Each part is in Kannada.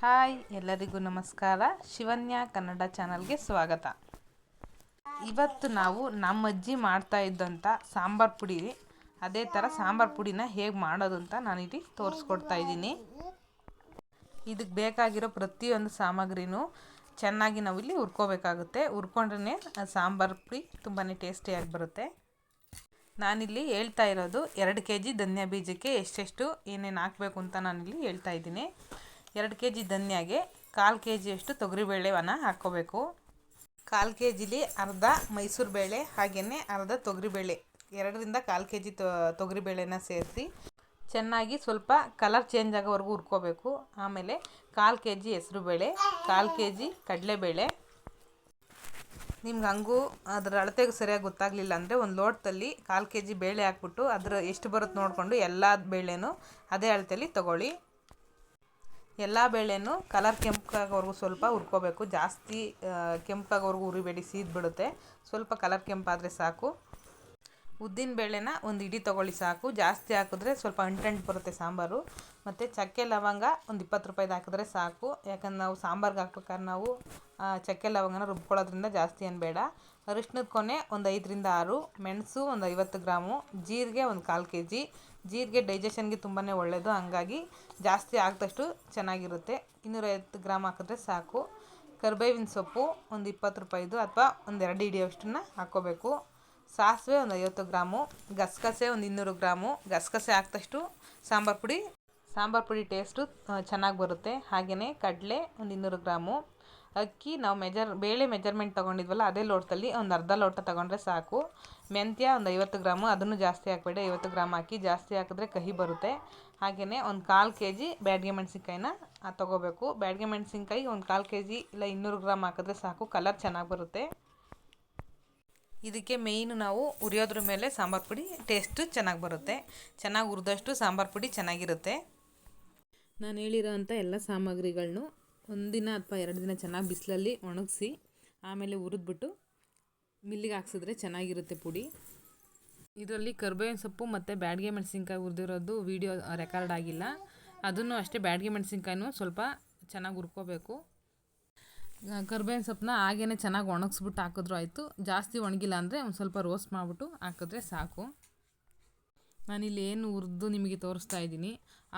ಹಾಯ್ ಎಲ್ಲರಿಗೂ ನಮಸ್ಕಾರ. ಶಿವನ್ಯ ಕನ್ನಡ ಚಾನಲ್ಗೆ ಸ್ವಾಗತ. ಇವತ್ತು ನಾವು ನಮ್ಮ ಅಜ್ಜಿ ಮಾಡ್ತಾ ಇದ್ದಂಥ ಸಾಂಬಾರು ಪುಡಿ, ಅದೇ ಥರ ಸಾಂಬಾರು ಪುಡಿನ ಹೇಗೆ ಮಾಡೋದು ಅಂತ ನಾನಿಲ್ಲಿ ತೋರಿಸ್ಕೊಡ್ತಾ ಇದ್ದೀನಿ. ಇದಕ್ಕೆ ಬೇಕಾಗಿರೋ ಪ್ರತಿಯೊಂದು ಸಾಮಗ್ರಿನೂ ಚೆನ್ನಾಗಿ ನಾವಿಲ್ಲಿ ಹುರ್ಕೋಬೇಕಾಗುತ್ತೆ. ಹುರ್ಕೊಂಡ್ರೆ ಸಾಂಬಾರು ಪುಡಿ ತುಂಬಾ ಟೇಸ್ಟಿಯಾಗಿ ಬರುತ್ತೆ. ನಾನಿಲ್ಲಿ ಹೇಳ್ತಾ ಇರೋದು 2 kg ಧನಿಯಾ ಬೀಜಕ್ಕೆ ಎಷ್ಟೆಷ್ಟು ಏನೇನು ಹಾಕಬೇಕು ಅಂತ ನಾನಿಲ್ಲಿ ಹೇಳ್ತಾ ಇದ್ದೀನಿ. 2 kg ಧನಿಯಾಗೆ 1/4 kg ತೊಗರಿಬೇಳೆವನ್ನು ಹಾಕ್ಕೋಬೇಕು. 1/4 kgಲಿ ಅರ್ಧ ಮೈಸೂರು ಬೇಳೆ ಹಾಗೆಯೇ ಅರ್ಧ ತೊಗರಿಬೇಳೆ, 2ರಿಂದ 1/4 kg ತೊಗರಿಬೇಳೆನ ಸೇರಿಸಿ ಚೆನ್ನಾಗಿ ಸ್ವಲ್ಪ ಕಲರ್ ಚೇಂಜ್ ಆಗೋವರೆಗೂ ಹುರ್ಕೋಬೇಕು. ಆಮೇಲೆ 1/4 kg ಹೆಸರುಬೇಳೆ, 1/4 kg ಕಡಲೆಬೇಳೆ. ನಿಮ್ಗೆ ಹಂಗೂ ಅದರ ಅಳತೆಗೆ ಸರಿಯಾಗಿ ಗೊತ್ತಾಗಲಿಲ್ಲ ಅಂದರೆ ಒಂದು ಲೋಟದಲ್ಲಿ 1/4 kg ಬೇಳೆ ಹಾಕ್ಬಿಟ್ಟು ಅದರ ಎಷ್ಟು ಬರುತ್ತೆ ನೋಡಿಕೊಂಡು ಎಲ್ಲ ಬೇಳೆನೂ ಅದೇ ಅಳತೆಯಲ್ಲಿ ತೊಗೊಳ್ಳಿ. ಎಲ್ಲ ಬೇಳೆನೂ ಕಲರ್ ಕೆಂಪಾಗೋವರೆಗೂ ಸ್ವಲ್ಪ ಹುರ್ಕೋಬೇಕು. ಜಾಸ್ತಿ ಕೆಂಪಾಗೋವರೆಗೂ ಹುರಿಬೇಡಿ, ಸೀದ್ಬಿಡುತ್ತೆ. ಸ್ವಲ್ಪ ಕಲರ್ ಕೆಂಪಾದರೆ ಸಾಕು. ಉದ್ದಿನ ಬೇಳೆನ ಒಂದು ಇಡೀ ತೊಗೊಳ್ಳಿ ಸಾಕು. ಜಾಸ್ತಿ ಹಾಕಿದ್ರೆ ಸ್ವಲ್ಪ ಅಂಟು ಬರುತ್ತೆ ಸಾಂಬಾರು. ಮತ್ತು ಚಕ್ಕೆ ಲವಂಗ ಒಂದು 20 ರೂಪಾಯಿದು ಹಾಕಿದ್ರೆ ಸಾಕು. ಯಾಕಂದ್ರೆ ನಾವು ಸಾಂಬಾರ್ಗೆ ಹಾಕ್ಬೇಕಾದ್ರೆ ನಾವು ಚಕ್ಕೆ ಲವಂಗನ ರುಬ್ಕೊಳ್ಳೋದ್ರಿಂದ ಜಾಸ್ತಿ ಏನು ಬೇಡ. ಅರಿಶಿನದ ಕೊನೆ ಒಂದು 5ರಿಂದ 6, ಮೆಣಸು ಒಂದು 50 ಗ್ರಾಮು, ಜೀರಿಗೆ ಒಂದು 1/4 kg. ಜೀರಿಗೆ ಡೈಜೆಷನ್ಗೆ ತುಂಬಾ ಒಳ್ಳೆಯದು, ಹಂಗಾಗಿ ಜಾಸ್ತಿ ಹಾಕಿದಷ್ಟು ಚೆನ್ನಾಗಿರುತ್ತೆ. 250 ಗ್ರಾಮ್ ಹಾಕಿದ್ರೆ ಸಾಕು. ಕರಿಬೇವಿನ ಸೊಪ್ಪು ಒಂದು 20 ರೂಪಾಯಿದು ಅಥವಾ ಒಂದು 2 ಹಿಡಿಯೋಷ್ಟನ್ನು ಹಾಕ್ಕೋಬೇಕು. ಸಾಸಿವೆ ಒಂದು 50 ಗ್ರಾಮು, ಗಸಗಸೆ ಒಂದು 200 ಗ್ರಾಮು. ಗಸಗಸೆ ಹಾಕಿದಷ್ಟು ಸಾಂಬಾರು ಪುಡಿ ಟೇಸ್ಟು ಚೆನ್ನಾಗಿ ಬರುತ್ತೆ. ಹಾಗೆಯೇ ಕಡಲೆ ಒಂದು 200 ಗ್ರಾಮು. ಅಕ್ಕಿ ನಾವು ಬೇಳೆ ಮೆಜರ್ಮೆಂಟ್ ತೊಗೊಂಡಿದ್ವಲ್ಲ ಅದೇ ಲೋಟದಲ್ಲಿ ಒಂದು ಅರ್ಧ ಲೋಟ ತೊಗೊಂಡ್ರೆ ಸಾಕು. ಮೆಂತ್ಯ ಒಂದು 50 ಗ್ರಾಮು, ಅದನ್ನು ಜಾಸ್ತಿ ಹಾಕಬೇಡಿ, 50 ಗ್ರಾಮ್ ಹಾಕಿ. ಜಾಸ್ತಿ ಹಾಕಿದ್ರೆ ಕಹಿ ಬರುತ್ತೆ. ಹಾಗೆಯೇ ಒಂದು 1/4 kg ಬ್ಯಾಡಗಿ ಮೆಣಸಿನ್ಕಾಯಿನ ತೊಗೋಬೇಕು. ಬ್ಯಾಡಗಿ ಮೆಣಸಿನ್ಕಾಯಿ ಒಂದು 1/4 kg ಇಲ್ಲ 200 ಗ್ರಾಮ್ ಹಾಕಿದ್ರೆ ಸಾಕು, ಕಲರ್ ಚೆನ್ನಾಗಿ ಬರುತ್ತೆ. ಇದಕ್ಕೆ ಮೇಯ್ನು ನಾವು ಹುರಿಯೋದ್ರ ಮೇಲೆ ಸಾಂಬಾರು ಪುಡಿ ಟೇಸ್ಟು ಚೆನ್ನಾಗಿ ಬರುತ್ತೆ. ಚೆನ್ನಾಗಿ ಹುರಿದಷ್ಟು ಸಾಂಬಾರು ಪುಡಿ ಚೆನ್ನಾಗಿರುತ್ತೆ. ನಾನು ಹೇಳಿರೋ ಅಂಥ ಎಲ್ಲ ಸಾಮಗ್ರಿಗಳನ್ನೂ 1 ದಿನ ಅಥವಾ 2 ದಿನ ಚೆನ್ನಾಗಿ ಬಿಸಿಲಲ್ಲಿ ಒಣಗಿಸಿ ಆಮೇಲೆ ಹುರಿದ್ಬಿಟ್ಟು ಮಿಲ್ಲಿಗೆ ಹಾಕ್ಸಿದ್ರೆ ಚೆನ್ನಾಗಿರುತ್ತೆ ಪುಡಿ. ಇದರಲ್ಲಿ ಕರಿಬೇವಿನ ಸೊಪ್ಪು ಮತ್ತು ಬ್ಯಾಡಗಿ ಮೆಣಸಿನ್ಕಾಯಿ ಹುರಿದಿರೋದು ವೀಡಿಯೋ ರೆಕಾರ್ಡ್ ಆಗಿಲ್ಲ. ಅದನ್ನು ಅಷ್ಟೇ, ಬ್ಯಾಡಗಿ ಮೆಣಸಿನ್ಕಾಯಿನೂ ಸ್ವಲ್ಪ ಚೆನ್ನಾಗಿ ಹುರ್ಕೋಬೇಕು. ಕರಿಬೇವಿನ ಸೊಪ್ಪನ್ನ ಹಾಗೇ ಚೆನ್ನಾಗಿ ಒಣಗಿಸ್ಬಿಟ್ಟು ಹಾಕಿದ್ರೂ ಆಯಿತು. ಜಾಸ್ತಿ ಒಣಗಿಲ್ಲ ಅಂದರೆ ಒಂದು ಸ್ವಲ್ಪ ರೋಸ್ಟ್ ಮಾಡಿಬಿಟ್ಟು ಹಾಕಿದ್ರೆ ಸಾಕು. ನಾನಿಲ್ಲಿ ಏನು ಹುರಿದು ನಿಮಗೆ ತೋರಿಸ್ತಾ ಇದ್ದೀನಿ,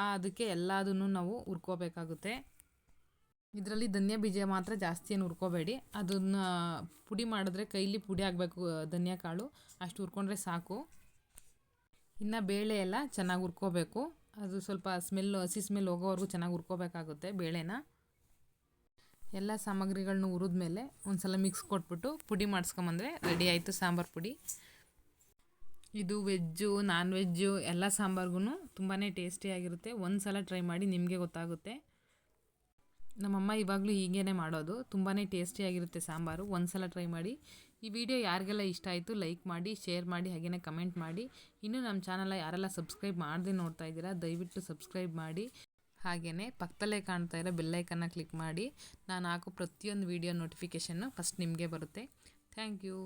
ಅದಕ್ಕೆ ಎಲ್ಲದನ್ನು ನಾವು ಹುರ್ಕೋಬೇಕಾಗುತ್ತೆ. ಇದರಲ್ಲಿ ಧನಿಯಾ ಬೀಜ ಮಾತ್ರ ಜಾಸ್ತಿ ಏನು ಹುರ್ಕೋಬೇಡಿ. ಅದನ್ನು ಪುಡಿ ಮಾಡಿದ್ರೆ ಕೈಲಿ ಪುಡಿ ಆಗಬೇಕು, ಧನಿಯಾ ಕಾಳು ಅಷ್ಟು ಹುರ್ಕೊಂಡ್ರೆ ಸಾಕು. ಇನ್ನು ಬೇಳೆ ಎಲ್ಲ ಚೆನ್ನಾಗಿ ಹುರ್ಕೋಬೇಕು. ಅದು ಸ್ವಲ್ಪ ಹಸಿ ಸ್ಮೆಲ್ ಹೋಗೋವರೆಗೂ ಚೆನ್ನಾಗಿ ಹುರ್ಕೋಬೇಕಾಗುತ್ತೆ ಬೇಳೆನ. ಎಲ್ಲ ಸಾಮಗ್ರಿಗಳನ್ನ ಹುರಿದ್ಮೇಲೆ ಒಂದು ಸಲ ಮಿಕ್ಸ್ ಕೊಟ್ಬಿಟ್ಟು ಪುಡಿ ಮಾಡಿಸ್ಕೊಂಬಂದರೆ ರೆಡಿ ಆಯಿತು ಸಾಂಬಾರು ಪುಡಿ. ಇದು ವೆಜ್ಜು ನಾನ್ ವೆಜ್ಜು ಎಲ್ಲ ಸಾಂಬಾರ್ಗೂ ತುಂಬಾ ಟೇಸ್ಟಿಯಾಗಿರುತ್ತೆ. ಒಂದು ಸಲ ಟ್ರೈ ಮಾಡಿ, ನಿಮಗೆ ಗೊತ್ತಾಗುತ್ತೆ. ನಮ್ಮಮ್ಮ ಇವಾಗಲೂ ಹೀಗೇ ಮಾಡೋದು, ತುಂಬಾ ಟೇಸ್ಟಿಯಾಗಿರುತ್ತೆ ಸಾಂಬಾರು. ಒಂದು ಸಲ ಟ್ರೈ ಮಾಡಿ. ಈ ವಿಡಿಯೋ ಯಾರಿಗೆಲ್ಲ ಇಷ್ಟ ಆಯಿತು ಲೈಕ್ ಮಾಡಿ, ಶೇರ್ ಮಾಡಿ, ಹಾಗೆಯೇ ಕಮೆಂಟ್ ಮಾಡಿ. ಇನ್ನೂ ನಮ್ಮ ಚಾನಲ್ನ ಯಾರೆಲ್ಲ ಸಬ್ಸ್ಕ್ರೈಬ್ ಮಾಡದೆ ನೋಡ್ತಾ ಇದ್ದೀರಾ ದಯವಿಟ್ಟು ಸಬ್ಸ್ಕ್ರೈಬ್ ಮಾಡಿ. ಹಾಗೆಯೇ ಪಕ್ಕದಲ್ಲೇ ಕಾಣ್ತಾ ಇರೋ ಬೆಲ್ಲೈಕನ್ನ ಕ್ಲಿಕ್ ಮಾಡಿ. ನಾನು ಹಾಕೋ ಪ್ರತಿಯೊಂದು ವಿಡಿಯೋ ನೋಟಿಫಿಕೇಷನ್ನು ಫಸ್ಟ್ ನಿಮಗೆ ಬರುತ್ತೆ. Thank you.